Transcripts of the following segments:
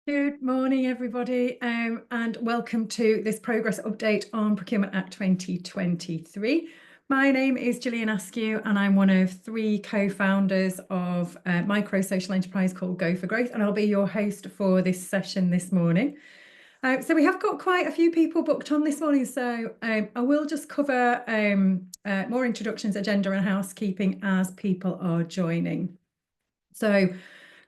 Good morning, everybody, and welcome to this progress update on Procurement Act 2023. My name is Gillian Askew, and I'm one of three co-founders of a micro social enterprise called Go for Growth, and I'll be your host for this session this morning. So we have got quite a few people booked on this morning, so I will just cover more introductions, agenda and housekeeping as people are joining. So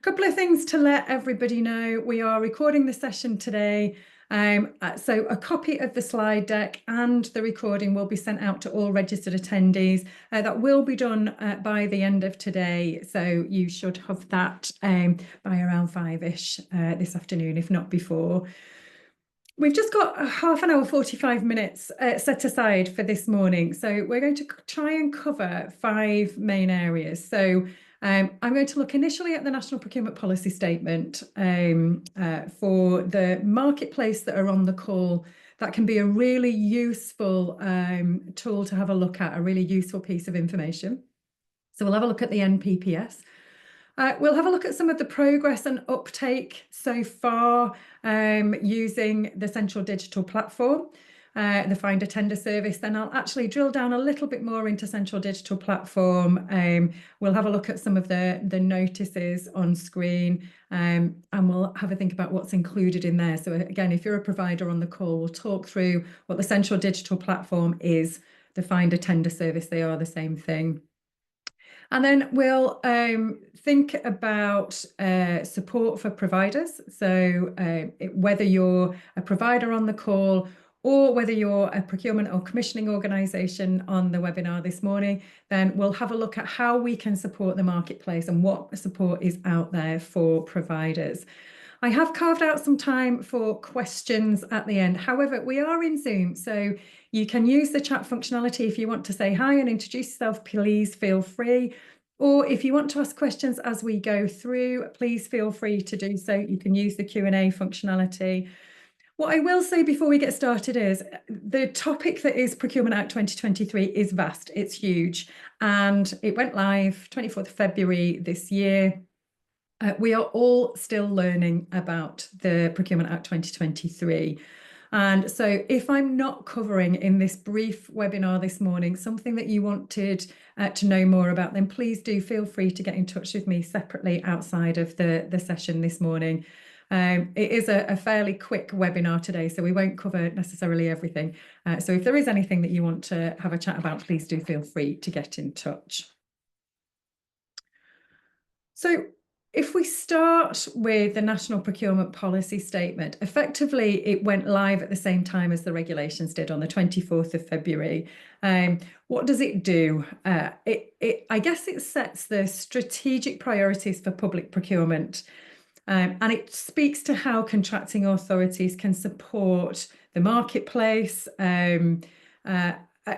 a couple of things to let everybody know. We are recording the session today. So a copy of the slide deck and the recording will be sent out to all registered attendees. That will be done by the end of today. So you should have that by around 5-ish this afternoon, if not before. We've just got a half an hour, 45 minutes set aside for this morning. So we're going to try and cover 5 main areas. So I'm going to look initially at the National Procurement Policy Statement for the marketplace that are on the call. That can be a really useful tool to have a look at, a really useful piece of information. So we'll have a look at the NPPS. We'll have a look at some of the progress and uptake so far using the central digital platform, the Find a Tender service. Then I'll actually drill down a little bit more into central digital platform. We'll have a look at some of the notices on screen and we'll have a think about what's included in there. So again, if you're a provider on the call, we'll talk through what the central digital platform is, the Find a Tender service. They are the same thing. And then we'll think about support for providers. So whether you're a provider on the call or whether you're a procurement or commissioning organisation on the webinar this morning, then we'll have a look at how we can support the marketplace and what support is out there for providers. I have carved out some time for questions at the end. However, we are in Zoom, so you can use the chat functionality if you want to say hi and introduce yourself, please feel free. Or if you want to ask questions as we go through, please feel free to do so. You can use the Q&A functionality. What I will say before we get started is the topic that is Procurement Act 2023 is vast, it's huge, and it went live 24th of February this year. We are all still learning about the Procurement Act 2023. And so if I'm not covering in this brief webinar this morning something that you wanted to know more about, then please do feel free to get in touch with me separately outside of the session this morning. It is a fairly quick webinar today, so we won't cover necessarily everything. So if there is anything that you want to have a chat about, please do feel free to get in touch. So if we start with the National Procurement Policy Statement, effectively it went live at the same time as the regulations did on the 24th of February. What does it do? I guess it sets the strategic priorities for public procurement. And it speaks to how contracting authorities can support the marketplace,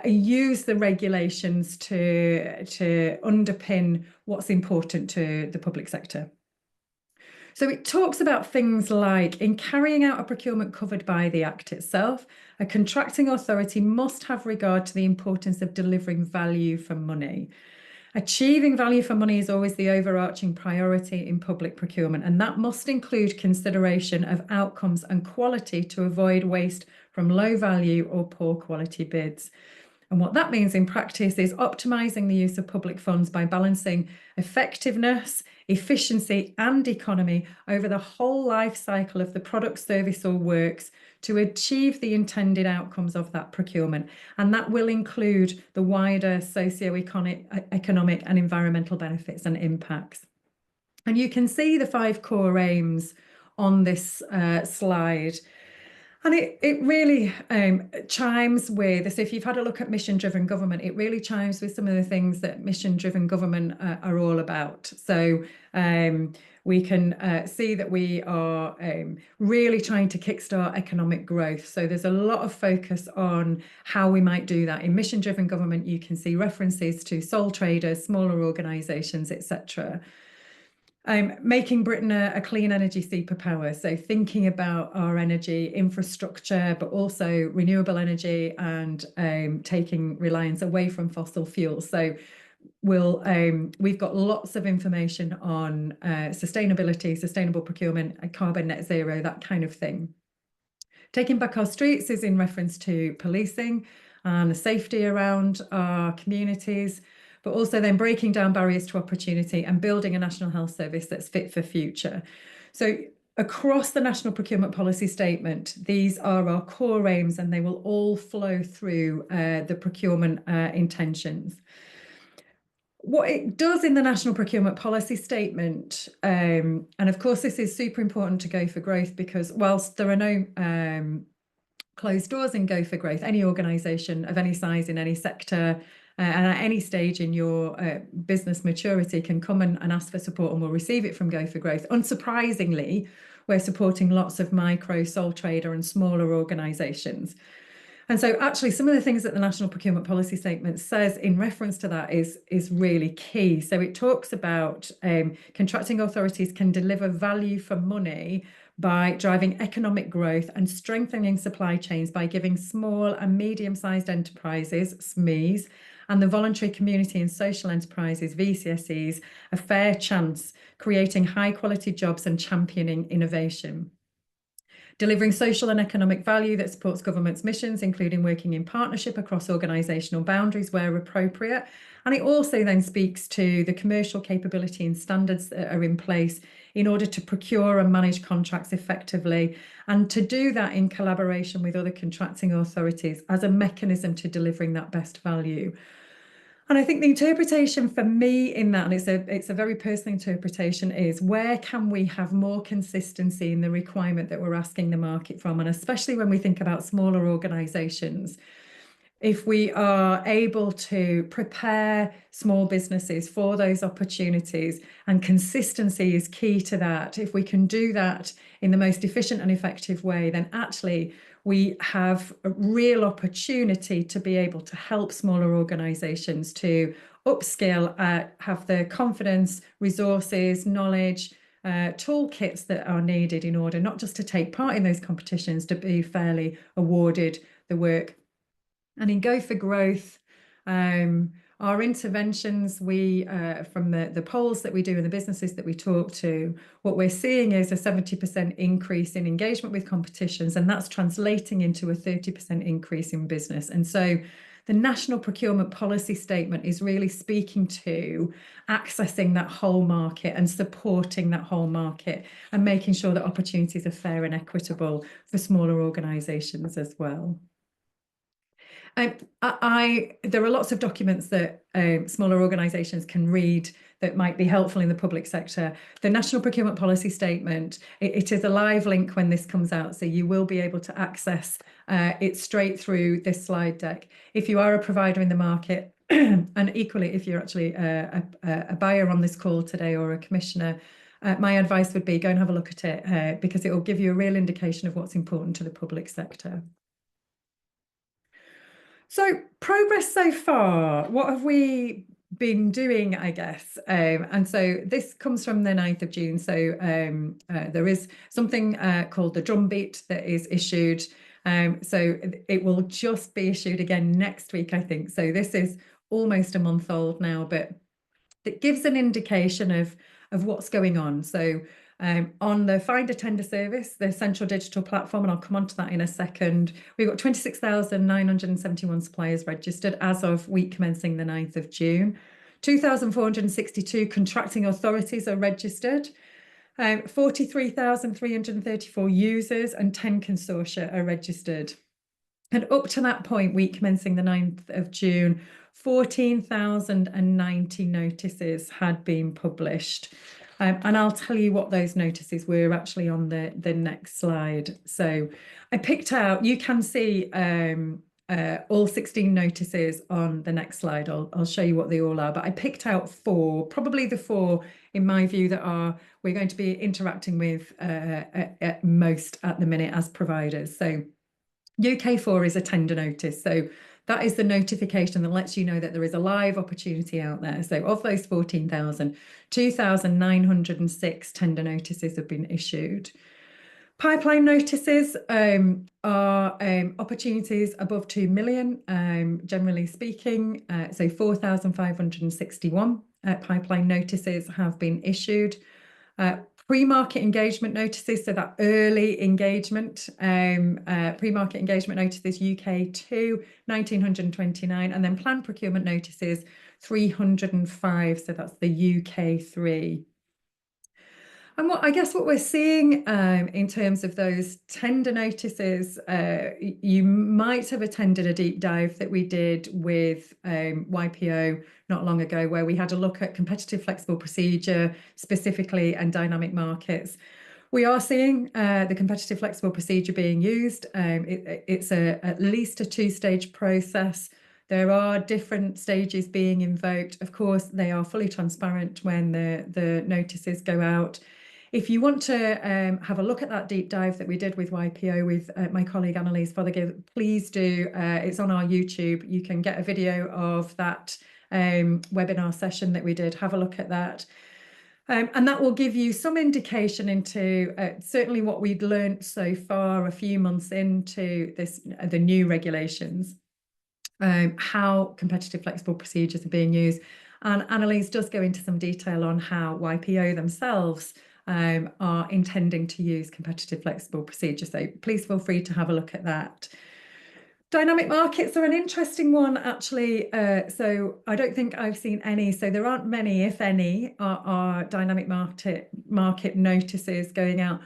use the regulations to underpin what's important to the public sector. So it talks about things like, in carrying out a procurement covered by the Act itself, a contracting authority must have regard to the importance of delivering value for money. Achieving value for money is always the overarching priority in public procurement, and that must include consideration of outcomes and quality to avoid waste from low value or poor quality bids. And what that means in practice is optimising the use of public funds by balancing effectiveness, efficiency and economy over the whole life cycle of the product, service or works to achieve the intended outcomes of that procurement. And that will include the wider socio-economic and environmental benefits and impacts. And you can see the 5 core aims on this slide. And it really chimes with, so if you've had a look at mission-driven government, it really chimes with some of the things that mission-driven government are all about. So we can see that we are really trying to kickstart economic growth. So there's a lot of focus on how we might do that. In mission-driven government, you can see references to sole traders, smaller organisations, etc. Making Britain a clean energy superpower. So thinking about our energy infrastructure, but also renewable energy and taking reliance away from fossil fuels. So we've got lots of information on sustainability, sustainable procurement, carbon net zero, that kind of thing. Taking Back Our Streets is in reference to policing and the safety around our communities, but also then breaking down barriers to opportunity and building a national health service that's fit for future. So across the National Procurement Policy Statement, these are our core aims, and they will all flow through the procurement intentions. What it does in the National Procurement Policy Statement, and of course this is super important to Go for Growth, because whilst there are no closed doors in Go for Growth, any organisation of any size in any sector and at any stage in your business maturity can come and ask for support, and will receive it from Go for Growth. Unsurprisingly, we're supporting lots of micro, sole trader and smaller organisations. And so actually some of the things that the National Procurement Policy Statement says in reference to that is really key. So it talks about contracting authorities can deliver value for money by driving economic growth and strengthening supply chains by giving small and medium-sized enterprises, SMEs, and the voluntary community and social enterprises, VCSEs, a fair chance, creating high-quality jobs and championing innovation. Delivering social and economic value that supports government's missions, including working in partnership across organisational boundaries where appropriate. And it also then speaks to the commercial capability and standards that are in place in order to procure and manage contracts effectively, and to do that in collaboration with other contracting authorities as a mechanism to delivering that best value. And I think the interpretation for me in that, and it's a very personal interpretation, is where can we have more consistency in the requirement that we're asking the market from? And especially when we think about smaller organisations, if we are able to prepare small businesses for those opportunities, and consistency is key to that, if we can do that in the most efficient and effective way, then actually we have a real opportunity to be able to help smaller organisations to upskill, have the confidence, resources, knowledge, toolkits that are needed in order not just to take part in those competitions, to be fairly awarded the work. And in Go for Growth, our interventions, from the polls that we do and the businesses that we talk to, what we're seeing is a 70% increase in engagement with competitions, and that's translating into a 30% increase in business. And so the National Procurement Policy Statement is really speaking to accessing that whole market and supporting that whole market, and making sure that opportunities are fair and equitable for smaller organisations as well. There are lots of documents that smaller organisations can read that might be helpful in the public sector. The National Procurement Policy Statement, it is a live link when this comes out, so you will be able to access it straight through this slide deck. If you are a provider in the market, and equally if you're actually a buyer on this call today or a commissioner, my advice would be go and have a look at it, because it will give you a real indication of what's important to the public sector. So progress so far, what have we been doing, I guess? And so this comes from the 9th of June. So there is something called the drumbeat that is issued. So it will just be issued again next week, I think. So this is almost a month old now, but it gives an indication of what's going on. So on the Find a Tender service, the central digital platform, and I'll come on to that in a second, we've got 26,971 suppliers registered as of week commencing the 9th of June. 2,462 contracting authorities are registered. 43,334 users and 10 consortia are registered. And up to that point, week commencing the 9th of June, 14,090 notices had been published. And I'll tell you what those notices were actually on the next slide. So I picked out, you can see all 16 notices on the next slide. I'll show you what they all are, but I picked out 4, probably the 4 in my view that we're going to be interacting with at most at the minute as providers. So UK4 is a tender notice. So that is the notification that lets you know that there is a live opportunity out there. So of those 14,000, 2,906 tender notices have been issued. Pipeline notices are opportunities above 2 million, generally speaking. So 4,561 pipeline notices have been issued. Pre-market engagement notices, so that early engagement, pre-market engagement notices UK 2, 1,929, and then planned procurement notices 305, so that's the UK 3. And what we're seeing in terms of those tender notices, you might have attended a deep dive that we did with YPO not long ago, where we had a look at competitive flexible procedure specifically and dynamic markets. We are seeing the competitive flexible procedure being used. It's at least a two-stage process. There are different stages being invoked. Of course, they are fully transparent when the notices go out. If you want to have a look at that deep dive that we did with YPO with my colleague Annalise Fothergill, please do. It's on our YouTube. You can get a video of that webinar session that we did. Have a look at that. And that will give you some indication into certainly what we'd learned so far a few months into the new regulations, how competitive flexible procedures are being used. And Annalise does go into some detail on how YPO themselves are intending to use competitive flexible procedures. So please feel free to have a look at that. Dynamic markets are an interesting one, actually. So I don't think I've seen any. So there aren't many, if any, are dynamic market notices going out.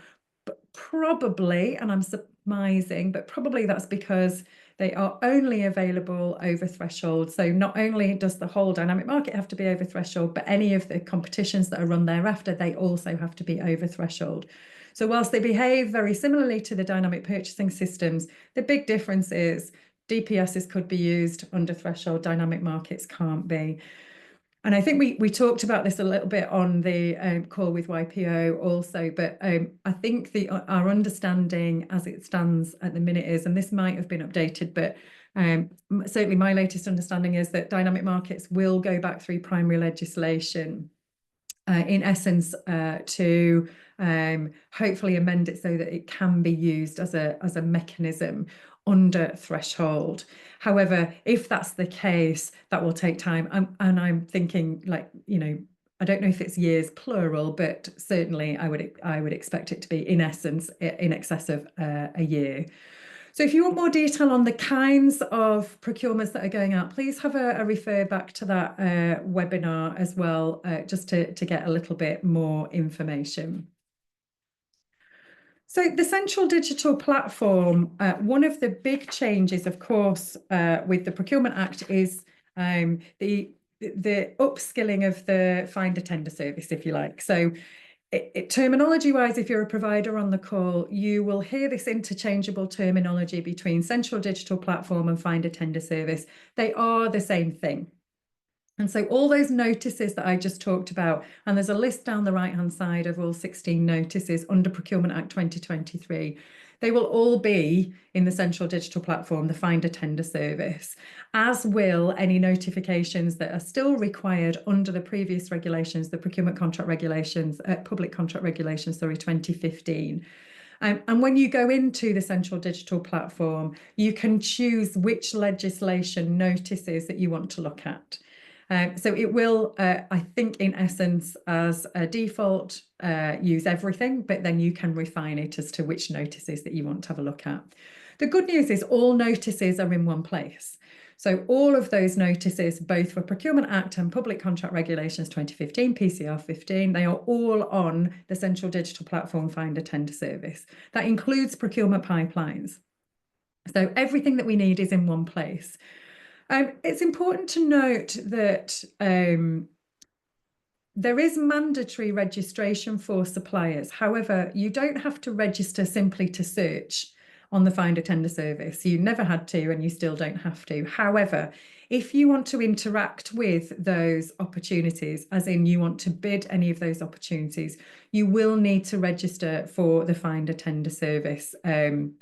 But probably, and I'm surmising, but probably that's because they are only available over threshold. So not only does the whole dynamic market have to be over threshold, but any of the competitions that are run thereafter, they also have to be over threshold. So whilst they behave very similarly to the dynamic purchasing systems, the big difference is DPSs could be used under threshold, dynamic markets can't be. And I think we talked about this a little bit on the call with YPO also, but I think our understanding as it stands at the minute is, and this might have been updated, but certainly my latest understanding is that dynamic markets will go back through primary legislation, in essence, to hopefully amend it so that it can be used as a mechanism under threshold. However, if that's the case, that will take time. And I'm thinking, like, I don't know if it's years plural, but certainly I would expect it to be, in essence, in excess of a year. So if you want more detail on the kinds of procurements that are going out, please have a refer back to that webinar as well, just to get a little bit more information. So the central digital platform, one of the big changes, of course, with the Procurement Act is the upskilling of the finder tender service, if you like. So terminology-wise, if you're a provider on the call, you will hear this interchangeable terminology between central digital platform and finder tender service. They are the same thing. And so all those notices that I just talked about, and there's a list down the right-hand side of all 16 notices under Procurement Act 2023, they will all be in the central digital platform, the finder tender service, as will any notifications that are still required under the previous regulations, the procurement contract regulations, public contract regulations, 2015. And when you go into the central digital platform, you can choose which legislation notices that you want to look at. So it will, I think, in essence, as a default, use everything, but then you can refine it as to which notices that you want to have a look at. The good news is all notices are in one place. So all of those notices, both for Procurement Act and Public Contract Regulations 2015, PCR 15, they are all on the Central Digital Platform Finder Tender Service. That includes procurement pipelines. So everything that we need is in one place. It's important to note that there is mandatory registration for suppliers. However, you don't have to register simply to search on the Finder Tender Service. You never had to, and you still don't have to. However, if you want to interact with those opportunities, as in you want to bid any of those opportunities, you will need to register for the Finder Tender Service. And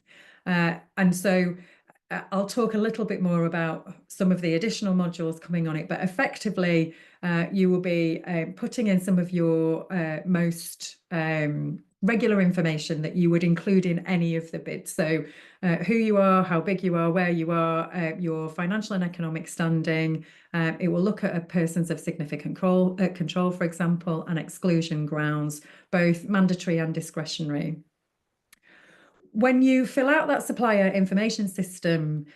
so I'll talk a little bit more about some of the additional modules coming on it, but effectively you will be putting in some of your most regular information that you would include in any of the bids. So who you are, how big you are, where you are, your financial and economic standing. It will look at a persons of significant control, for example, and exclusion grounds, both mandatory and discretionary. When you fill out that supplier information system,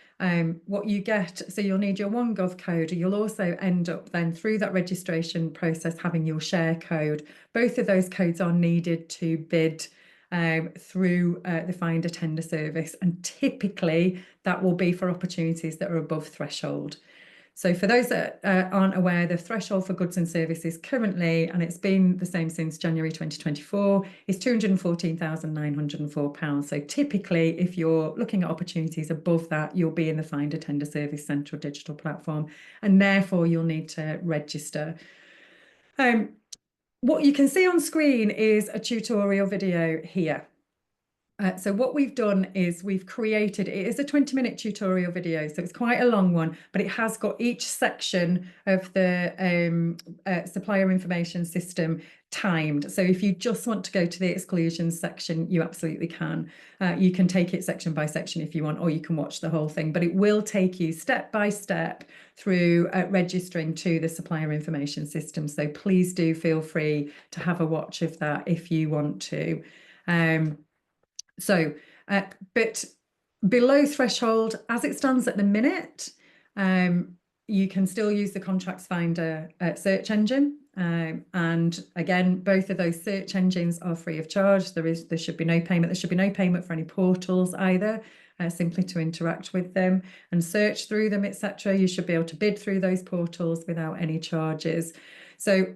what you get, so you'll need your OneGov code. You'll also end up then through that registration process having your share code. Both of those codes are needed to bid through the Finder tender service, and typically that will be for opportunities that are above threshold. So for those that aren't aware, the threshold for goods and services currently, and it's been the same since January 2024, is £214,904. So typically, if you're looking at opportunities above that, you'll be in the Finder Tender Service Central Digital Platform, and therefore you'll need to register. What you can see on screen is a tutorial video here. So what we've done is we've created, it is a 20-minute tutorial video, so it's quite a long one, but it has got each section of the supplier information system timed. So if you just want to go to the exclusions section, you absolutely can. You can take it section by section if you want, or you can watch the whole thing, but it will take you step by step through registering to the supplier information system. So please do feel free to have a watch of that if you want to. But below threshold, as it stands at the minute, you can still use the Contracts Finder search engine. And again, both of those search engines are free of charge. There should be no payment. There should be no payment for any portals either, simply to interact with them and search through them, etc. You should be able to bid through those portals without any charges. So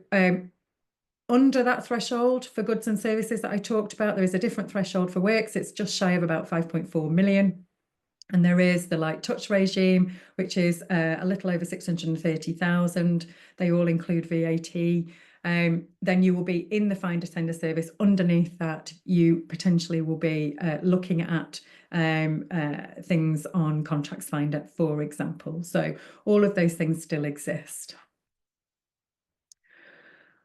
under that threshold for goods and services that I talked about, there is a different threshold for works. It's just shy of about 5.4 million. And there is the light touch regime, which is a little over 630,000. They all include VAT. Then you will be in the Finder Tender Service. Underneath that, you potentially will be looking at things on Contracts Finder, for example. So all of those things still exist.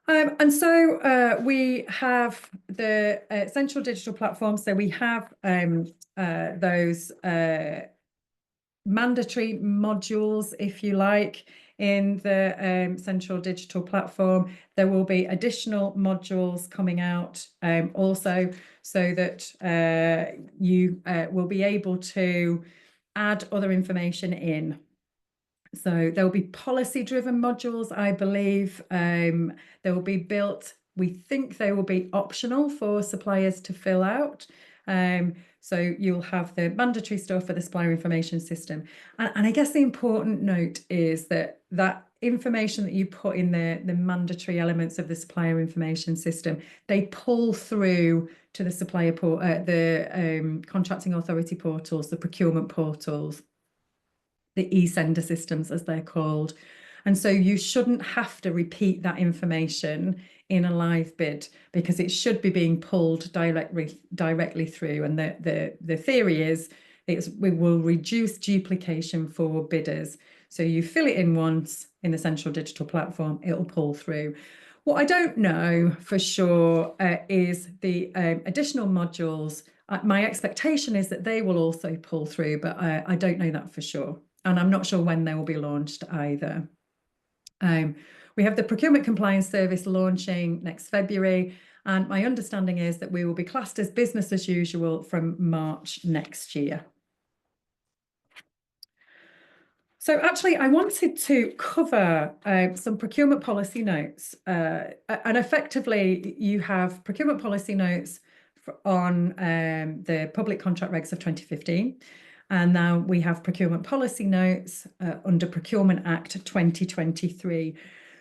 And so we have the central digital platform. So we have those mandatory modules, if you like, in the central digital platform. There will be additional modules coming out also, so that you will be able to add other information in. So there will be policy-driven modules, I believe. They will be built. We think they will be optional for suppliers to fill out. So you'll have the mandatory stuff for the supplier information system. And I guess the important note is that that information that you put in the mandatory elements of the supplier information system, they pull through to the supplier the contracting authority portals, the procurement portals, the e-sender systems, as they're called. And so you shouldn't have to repeat that information in a live bid, because it should be being pulled directly through. And the theory is we will reduce duplication for bidders. So you fill it in once in the central digital platform, it'll pull through. What I don't know for sure is the additional modules. My expectation is that they will also pull through, but I don't know that for sure. And I'm not sure when they will be launched either. We have the Procurement Compliance Service launching next February, and my understanding is that we will be classed as business as usual from March next year. So actually, I wanted to cover some procurement policy notes. And effectively, you have procurement policy notes on the public contract regs of 2015. And now we have procurement policy notes under Procurement Act 2023.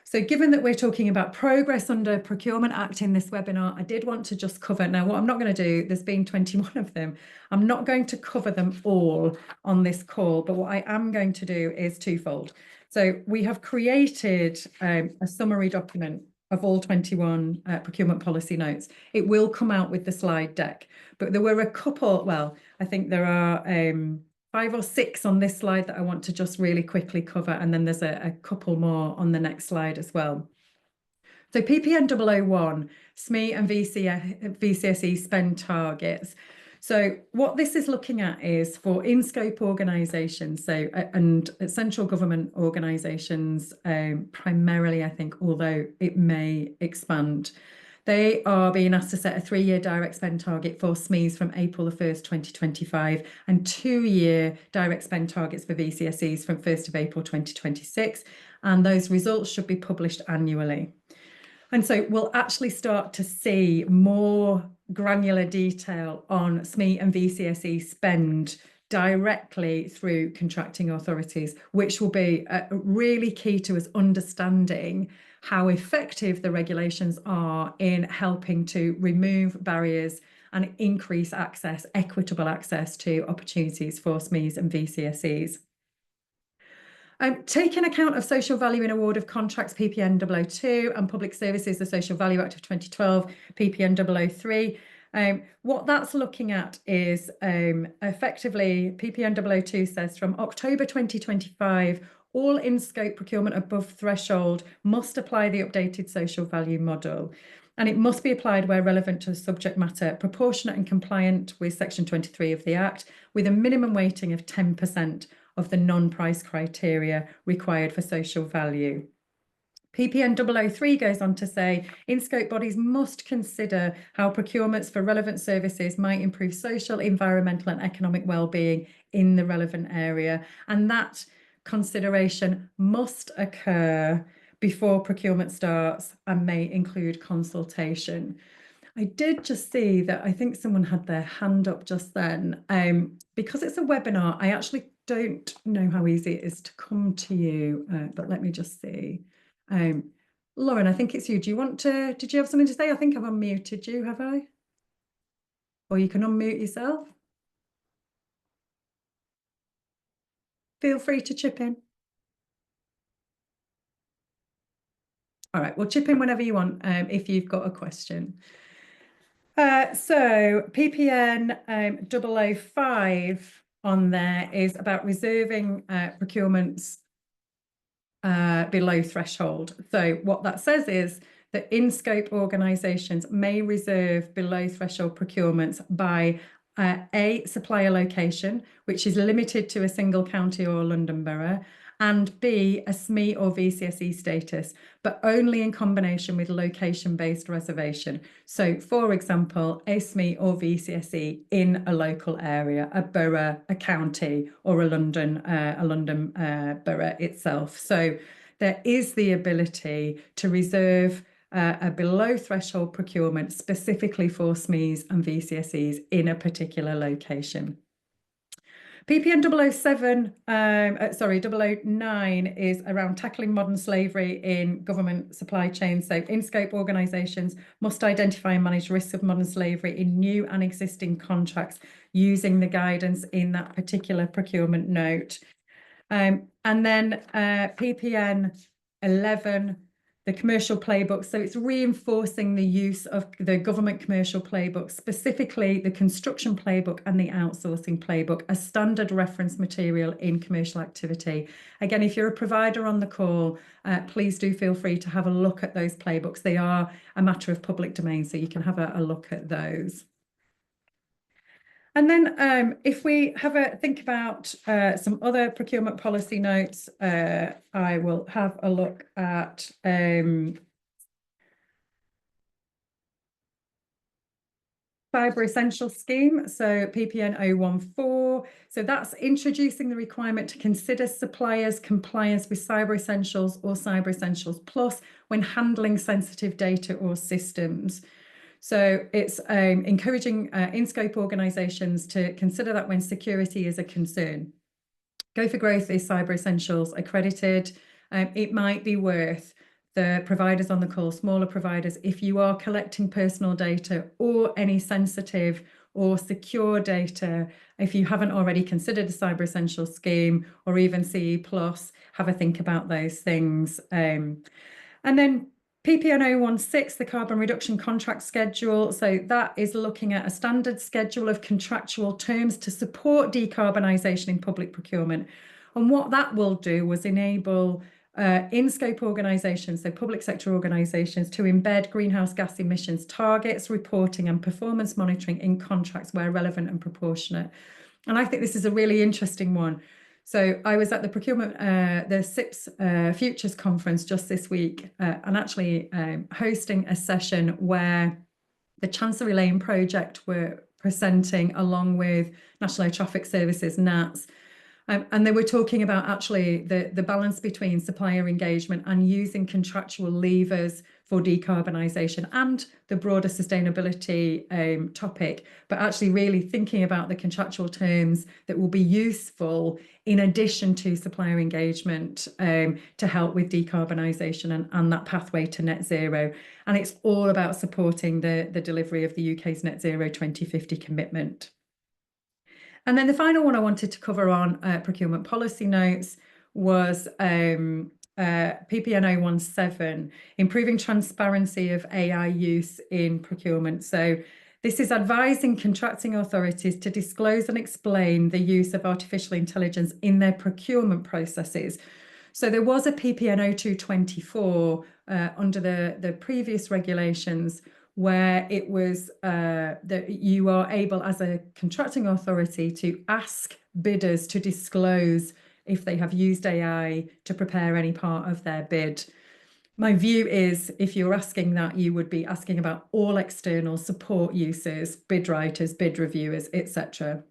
So given that we're talking about progress under Procurement Act in this webinar, I did want to just cover, now what I'm not going to do, there's been 21 of them, I'm not going to cover them all on this call, but what I am going to do is twofold. So we have created a summary document of all 21 procurement policy notes. It will come out with the slide deck, but there were a couple, well, I think there are 5 or 6 on this slide that I want to just really quickly cover, and then there's a couple more on the next slide as well. So PPN 001, SME and VCSE spend targets. So what this is looking at is for in-scope organisations, so and central government organisations primarily, I think, although it may expand. They are being asked to set a 3-year direct spend target for SMEs from April the 1st, 2025, and 2-year direct spend targets for VCSEs from 1st of April 2026. And those results should be published annually. And so we'll actually start to see more granular detail on SME and VCSE spend directly through contracting authorities, which will be really key to us understanding how effective the regulations are in helping to remove barriers and increase access, equitable access to opportunities for SMEs and VCSEs. Taking account of social value in award of contracts, PPN 002, and Public Services, the Social Value Act of 2012, PPN 003. What that's looking at is effectively, PPN 002 says from October 2025, all in-scope procurement above threshold must apply the updated social value model. And it must be applied where relevant to the subject matter, proportionate and compliant with Section 23 of the Act, with a minimum weighting of 10% of the non-price criteria required for social value. PPN 003 goes on to say, in-scope bodies must consider how procurements for relevant services might improve social, environmental and economic well-being in the relevant area. And that consideration must occur before procurement starts and may include consultation. I did just see that I think someone had their hand up just then. Because it's a webinar, I actually don't know how easy it is to come to you, but let me just see. Lauren, I think it's you. Did you have something to say? I think I've unmuted you, have I? Or you can unmute yourself. Feel free to chip in. All right, well, chip in whenever you want if you've got a question. So PPN 005 on there is about reserving procurements below threshold. So what that says is that in-scope organisations may reserve below threshold procurements by a supplier location, which is limited to a single county or London borough, and B, a SME or VCSE status, but only in combination with location-based reservation. So, for example, a SME or VCSE in a local area, a borough, a county, or a London borough itself. So there is the ability to reserve a below threshold procurement specifically for SMEs and VCSEs in a particular location. PPN 009 is around tackling modern slavery in government supply chains. So in-scope organisations must identify and manage risks of modern slavery in new and existing contracts using the guidance in that particular procurement note. And then PPN 11, the commercial playbook. So it's reinforcing the use of the government commercial playbook, specifically the construction playbook and the outsourcing playbook, as standard reference material in commercial activity. Again, if you're a provider on the call, please do feel free to have a look at those playbooks. They are a matter of public domain, so you can have a look at those. And then if we have a think about some other procurement policy notes, I will have a look at Cyber Essentials Scheme, so PPN 014. So that's introducing the requirement to consider suppliers' compliance with Cyber Essentials or Cyber Essentials Plus when handling sensitive data or systems. So it's encouraging in-scope organisations to consider that when security is a concern. Go for Growth is Cyber Essentials accredited. It might be worth the providers on the call, smaller providers, if you are collecting personal data or any sensitive or secure data, if you haven't already considered a Cyber Essentials scheme or even CE+, have a think about those things. And then PPN 016, the carbon reduction contract schedule. So that is looking at a standard schedule of contractual terms to support decarbonisation in public procurement. And what that will do was enable in-scope organisations, so public sector organisations, to embed greenhouse gas emissions targets, reporting and performance monitoring in contracts where relevant and proportionate. And I think this is a really interesting one. So I was at the Procurement, the SIPS Futures Conference just this week, and actually hosting a session where the Chancery Lane project were presenting along with National Air Traffic Services, NATS, and they were talking about actually the balance between supplier engagement and using contractual levers for decarbonisation and the broader sustainability topic, but actually really thinking about the contractual terms that will be useful in addition to supplier engagement to help with decarbonisation and that pathway to net zero. And it's all about supporting the delivery of the UK's net zero 2050 commitment. And then the final one I wanted to cover on procurement policy notes was PPN 017, improving transparency of AI use in procurement. So this is advising contracting authorities to disclose and explain the use of artificial intelligence in their procurement processes. So there was a PPN 0224 under the previous regulations, where it was that you are able as a contracting authority to ask bidders to disclose if they have used AI to prepare any part of their bid. My view is if you're asking that, you would be asking about all external support users, bid writers, bid reviewers, etc.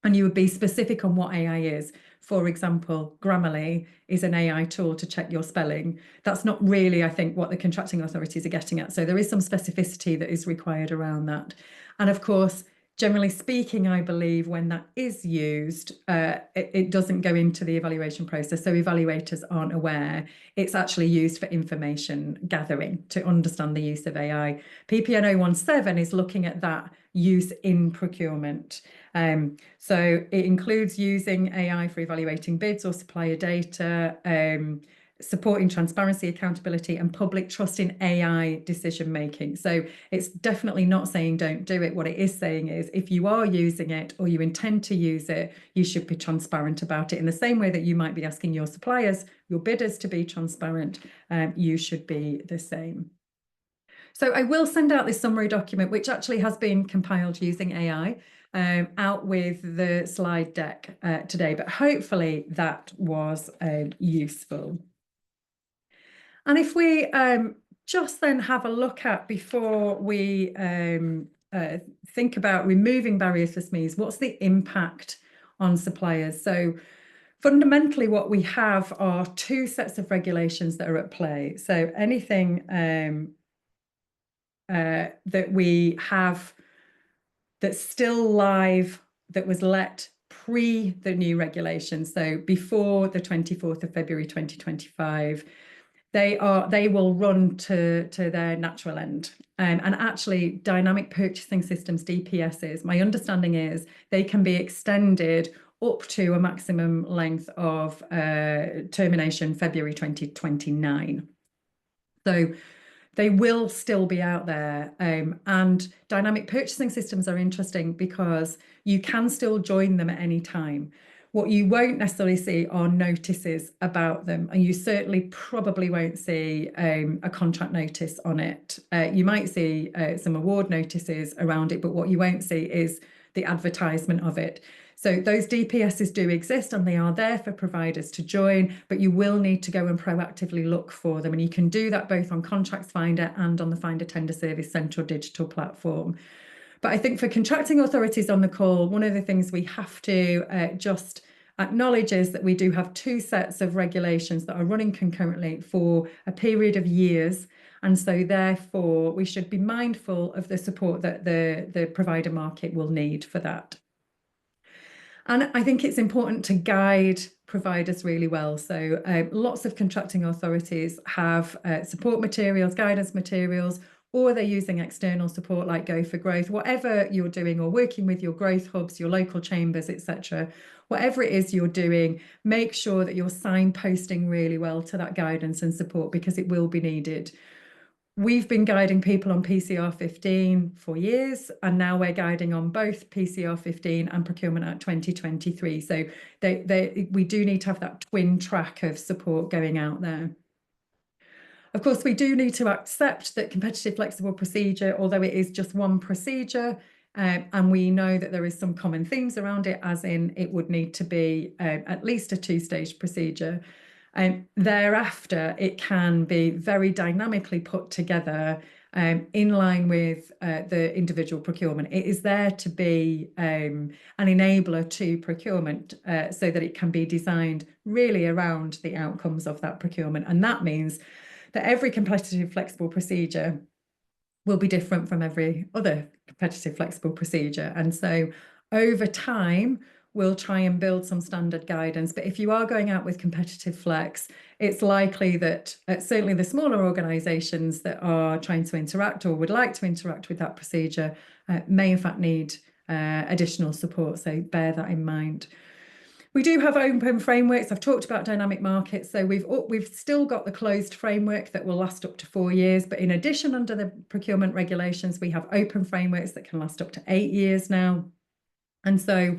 And you would be specific on what AI is. For example, Grammarly is an AI tool to check your spelling. That's not really, I think, what the contracting authorities are getting at. So there is some specificity that is required around that. And of course, generally speaking, I believe when that is used, it doesn't go into the evaluation process. So evaluators aren't aware. It's actually used for information gathering to understand the use of AI. PPN 017 is looking at that use in procurement. So it includes using AI for evaluating bids or supplier data, supporting transparency, accountability, and public trust in AI decision making. So it's definitely not saying don't do it. What it is saying is if you are using it or you intend to use it, you should be transparent about it. In the same way that you might be asking your suppliers, your bidders to be transparent, you should be the same. So I will send out this summary document, which actually has been compiled using AI, out with the slide deck today, but hopefully that was useful. And if we just then have a look at, before we think about removing barriers for SMEs, what's the impact on suppliers? So fundamentally, what we have are two sets of regulations that are at play. So anything that we have that's still live, that was let pre the new regulations, so before the 24th of February 2025, they will run to their natural end. And actually, dynamic purchasing systems, DPSs, my understanding is they can be extended up to a maximum length of termination February 2029. So they will still be out there. And dynamic purchasing systems are interesting because you can still join them at any time. What you won't necessarily see are notices about them, and you certainly probably won't see a contract notice on it. You might see some award notices around it, but what you won't see is the advertisement of it. So those DPSs do exist and they are there for providers to join, but you will need to go and proactively look for them. And you can do that both on Contracts Finder and on the Finder Tender Service Central Digital Platform. But I think for contracting authorities on the call, one of the things we have to just acknowledge is that we do have two sets of regulations that are running concurrently for a period of years. And so therefore, we should be mindful of the support that the provider market will need for that. And I think it's important to guide providers really well. So lots of contracting authorities have support materials, guidance materials, or they're using external support like Go for Growth. Whatever you're doing, or working with your growth hubs, your local chambers, etc., whatever it is you're doing, make sure that you're signposting really well to that guidance and support, because it will be needed. We've been guiding people on PCR 15 for years, and now we're guiding on both PCR 15 and Procurement Act 2023. So we do need to have that twin track of support going out there. Of course, we do need to accept that competitive flexible procedure, although it is just one procedure, and we know that there is some common themes around it, as in it would need to be at least a two-stage procedure. Thereafter, it can be very dynamically put together in line with the individual procurement. It is there to be an enabler to procurement so that it can be designed really around the outcomes of that procurement. And that means that every competitive flexible procedure will be different from every other competitive flexible procedure. And so over time, we'll try and build some standard guidance. But if you are going out with competitive flex, it's likely that certainly the smaller organisations that are trying to interact or would like to interact with that procedure may in fact need additional support. So bear that in mind. We do have open frameworks. I've talked about dynamic markets. So we've still got the closed framework that will last up to 4 years. But in addition, under the procurement regulations, we have open frameworks that can last up to 8 years now. And so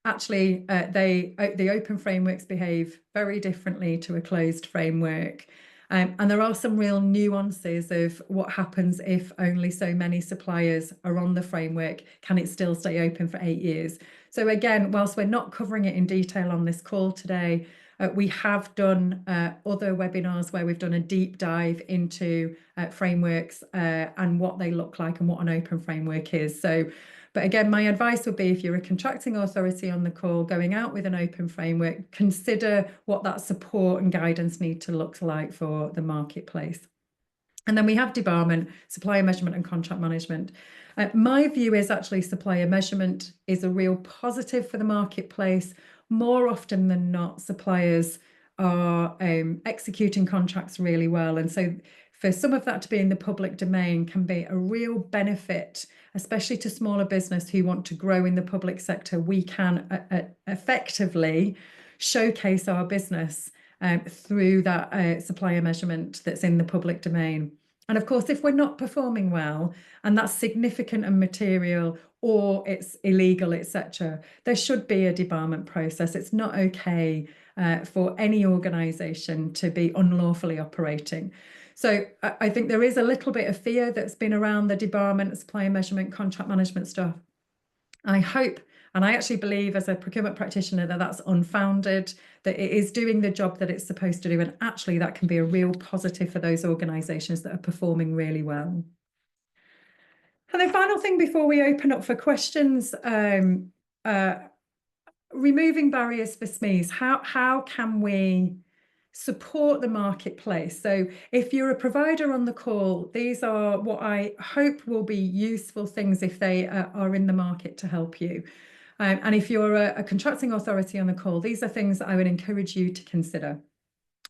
actually, the open frameworks behave very differently to a closed framework. And there are some real nuances of what happens if only so many suppliers are on the framework. Can it still stay open for 8 years? So again, whilst we're not covering it in detail on this call today, we have done other webinars where we've done a deep dive into frameworks and what they look like and what an open framework is. So, but again, my advice would be, if you're a contracting authority on the call going out with an open framework, consider what that support and guidance need to look like for the marketplace. And then we have debarment, supplier measurement and contract management. My view is actually supplier measurement is a real positive for the marketplace. More often than not, suppliers are executing contracts really well. And so for some of that to be in the public domain can be a real benefit, especially to smaller business who want to grow in the public sector. We can effectively showcase our business through that supplier measurement that's in the public domain. And of course, if we're not performing well, and that's significant and material, or it's illegal, etc., there should be a debarment process. It's not okay for any organisation to be unlawfully operating. So I think there is a little bit of fear that's been around the debarment, supplier measurement, contract management stuff. I hope, and I actually believe as a procurement practitioner that that's unfounded, that it is doing the job that it's supposed to do. And actually that can be a real positive for those organisations that are performing really well. And the final thing before we open up for questions, removing barriers for SMEs. How can we support the marketplace? So if you're a provider on the call, these are what I hope will be useful things if they are in the market to help you. And if you're a contracting authority on the call, these are things that I would encourage you to consider.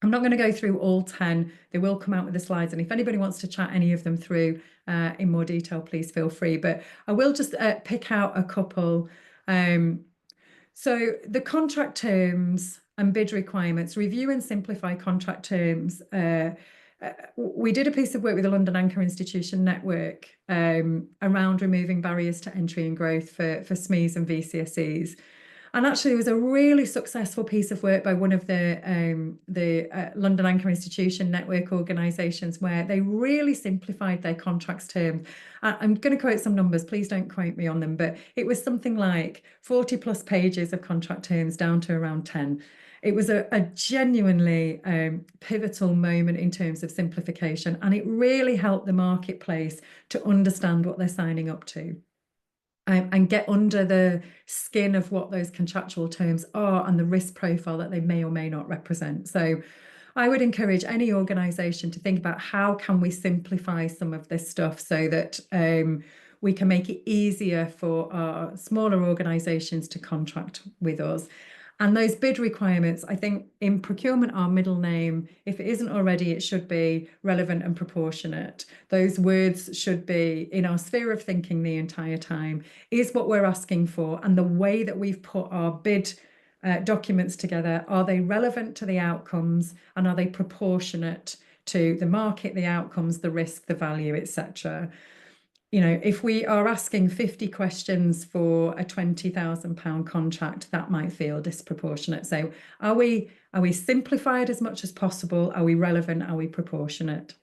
I'm not going to go through all 10. They will come out with the slides. And if anybody wants to chat any of them through in more detail, please feel free. But I will just pick out a couple. So the contract terms and bid requirements, review and simplify contract terms. We did a piece of work with the London Anchor Institution Network around removing barriers to entry and growth for SMEs and VCSEs. And actually, it was a really successful piece of work by one of the London Anchor Institution Network organisations, where they really simplified their contracts terms. I'm going to quote some numbers, please don't quote me on them, but it was something like 40 plus pages of contract terms down to around 10. It was a genuinely pivotal moment in terms of simplification, and it really helped the marketplace to understand what they're signing up to. And get under the skin of what those contractual terms are and the risk profile that they may or may not represent. So I would encourage any organisation to think about how can we simplify some of this stuff so that we can make it easier for our smaller organisations to contract with us. And those bid requirements, I think in procurement, our middle name, if it isn't already, it should be relevant and proportionate. Those words should be in our sphere of thinking the entire time. Is what we're asking for, and the way that we've put our bid documents together, are they relevant to the outcomes, and are they proportionate to the market, the outcomes, the risk, the value, etc. You know, if we are asking 50 questions for a £20,000 contract, that might feel disproportionate. So are we simplified as much as possible? Are we relevant? Are we proportionate?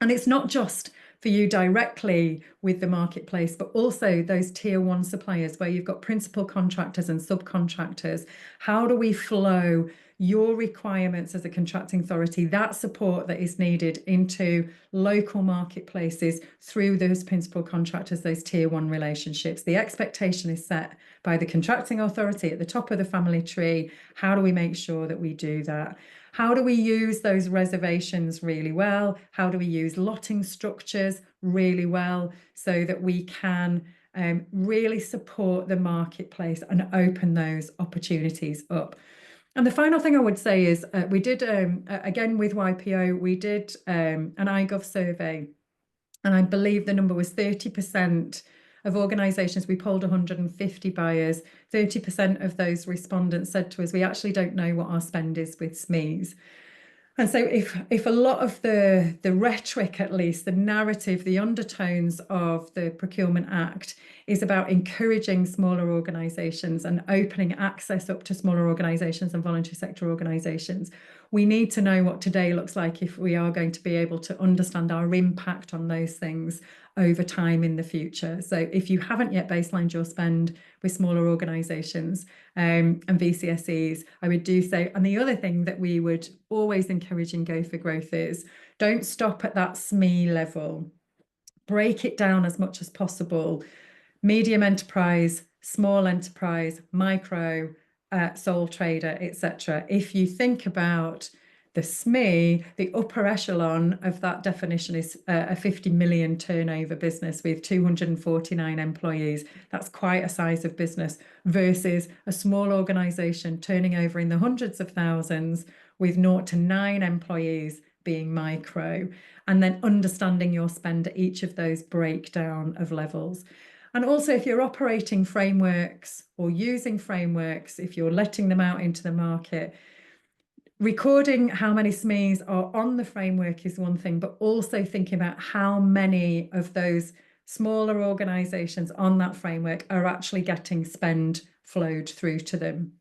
And it's not just for you directly with the marketplace, but also those tier one suppliers where you've got principal contractors and subcontractors. How do we flow your requirements as a contracting authority, that support that is needed, into local marketplaces through those principal contractors, those tier one relationships? The expectation is set by the contracting authority at the top of the family tree. How do we make sure that we do that? How do we use those reservations really well? How do we use lotting structures really well so that we can really support the marketplace and open those opportunities up? And the final thing I would say is we did, again with YPO, we did an iGov survey, and I believe the number was 30% of organisations. We polled 150 buyers. 30% of those respondents said to us, we actually don't know what our spend is with SMEs. And so if a lot of the rhetoric, at least the narrative, the undertones of the Procurement Act is about encouraging smaller organisations and opening access up to smaller organisations and voluntary sector organisations, we need to know what today looks like if we are going to be able to understand our impact on those things over time in the future. So if you haven't yet baselined your spend with smaller organisations and VCSEs, I would do so. And the other thing that we would always encourage in Go for Growth is don't stop at that SME level. Break it down as much as possible. Medium enterprise, small enterprise, micro, sole trader, etc. If you think about the SME, the upper echelon of that definition is a 50 million turnover business with 249 employees. That's quite a size of business versus a small organisation turning over in the hundreds of thousands with 0 to 9 employees being micro, and then understanding your spend at each of those breakdown of levels. And also, if you're operating frameworks or using frameworks, if you're letting them out into the market, recording how many SMEs are on the framework is one thing, but also thinking about how many of those smaller organisations on that framework are actually getting spend flowed through to them.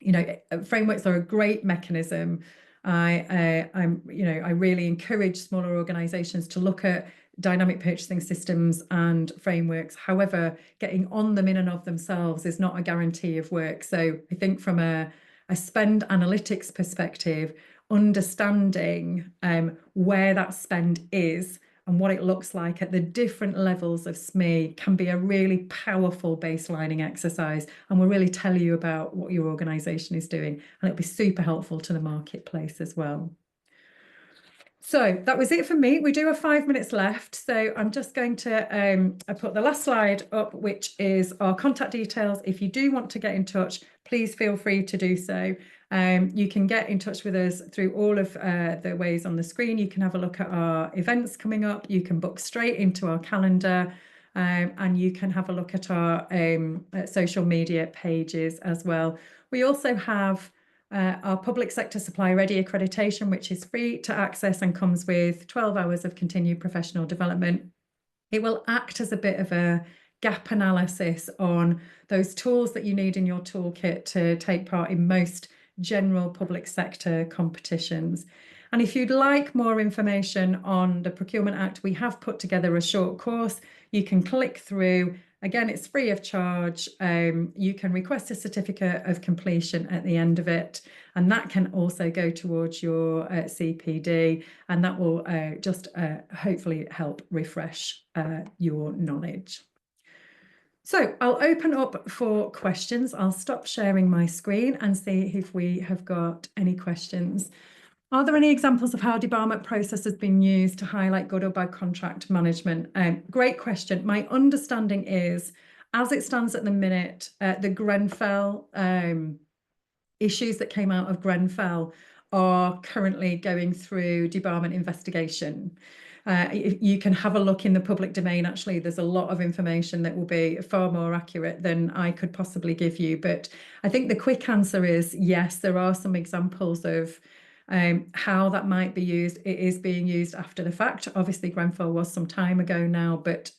You know, frameworks are a great mechanism. I really encourage smaller organisations to look at dynamic purchasing systems and frameworks. However, getting on them in and of themselves is not a guarantee of work. So I think from a spend analytics perspective, understanding where that spend is and what it looks like at the different levels of SME can be a really powerful baselining exercise, and will really tell you about what your organisation is doing, and it'll be super helpful to the marketplace as well. So that was it for me. We do have 5 minutes left, so I'm just going to put the last slide up, which is our contact details. If you do want to get in touch, please feel free to do so. You can get in touch with us through all of the ways on the screen. You can have a look at our events coming up. You can book straight into our calendar, and you can have a look at our social media pages as well. We also have our public sector supply ready accreditation, which is free to access and comes with 12 hours of continued professional development. It will act as a bit of a gap analysis on those tools that you need in your toolkit to take part in most general public sector competitions. And if you'd like more information on the Procurement Act, we have put together a short course. You can click through. Again, it's free of charge. You can request a certificate of completion at the end of it, and that can also go towards your CPD, and that will just hopefully help refresh your knowledge. So I'll open up for questions. I'll stop sharing my screen and see if we have got any questions. Are there any examples of how debarment process has been used to highlight good or bad contract management? Great question. My understanding is, as it stands at the minute, the Grenfell issues that came out of Grenfell are currently going through debarment investigation. You can have a look in the public domain. Actually, there's a lot of information that will be far more accurate than I could possibly give you. But I think the quick answer is yes, there are some examples of how that might be used. It is being used after the fact. Obviously, Grenfell was some time ago now, but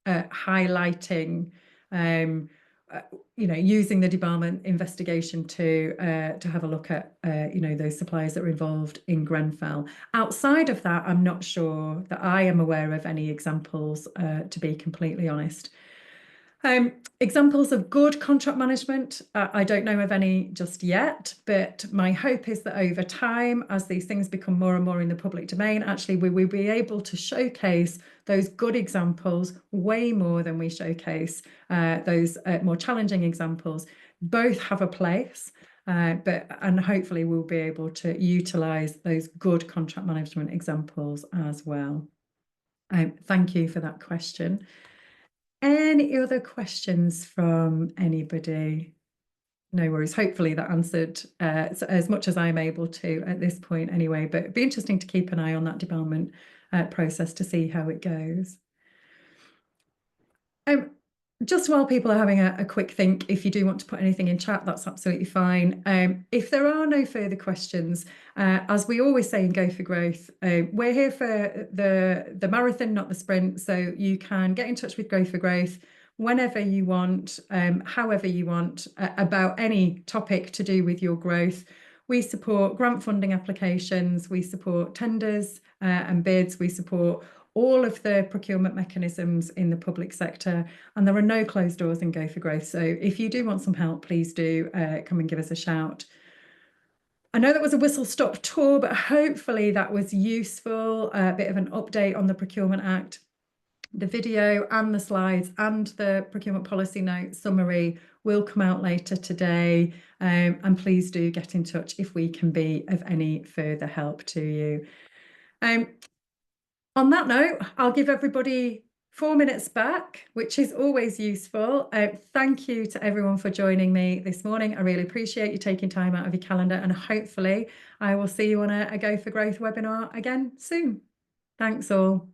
highlighting, using the debarment investigation to have a look at, those suppliers that are involved in Grenfell. Outside of that, I'm not sure that I am aware of any examples, to be completely honest. Examples of good contract management, I don't know of any just yet, but my hope is that over time, as these things become more and more in the public domain, actually we will be able to showcase those good examples way more than we showcase those more challenging examples. Both have a place, and hopefully we'll be able to utilise those good contract management examples as well. Thank you for that question. Any other questions from anybody? No worries. Hopefully that answered as much as I'm able to at this point anyway, but it'd be interesting to keep an eye on that debarment process to see how it goes. Just while people are having a quick think, if you do want to put anything in chat, that's absolutely fine. If there are no further questions, as we always say in Go for Growth, we're here for the marathon, not the sprint. So you can get in touch with Go for Growth whenever you want, however you want, about any topic to do with your growth. We support grant funding applications, we support tenders and bids, we support all of the procurement mechanisms in the public sector, and there are no closed doors in Go for Growth. So if you do want some help, please do come and give us a shout. I know that was a whistle-stop tour, but hopefully that was useful, a bit of an update on the Procurement Act. The video and the slides and the procurement policy note summary will come out later today, and please do get in touch if we can be of any further help to you. On that note, I'll give everybody 4 minutes back, which is always useful. Thank you to everyone for joining me this morning. I really appreciate you taking time out of your calendar, and hopefully I will see you on a Go for Growth webinar again soon. Thanks all.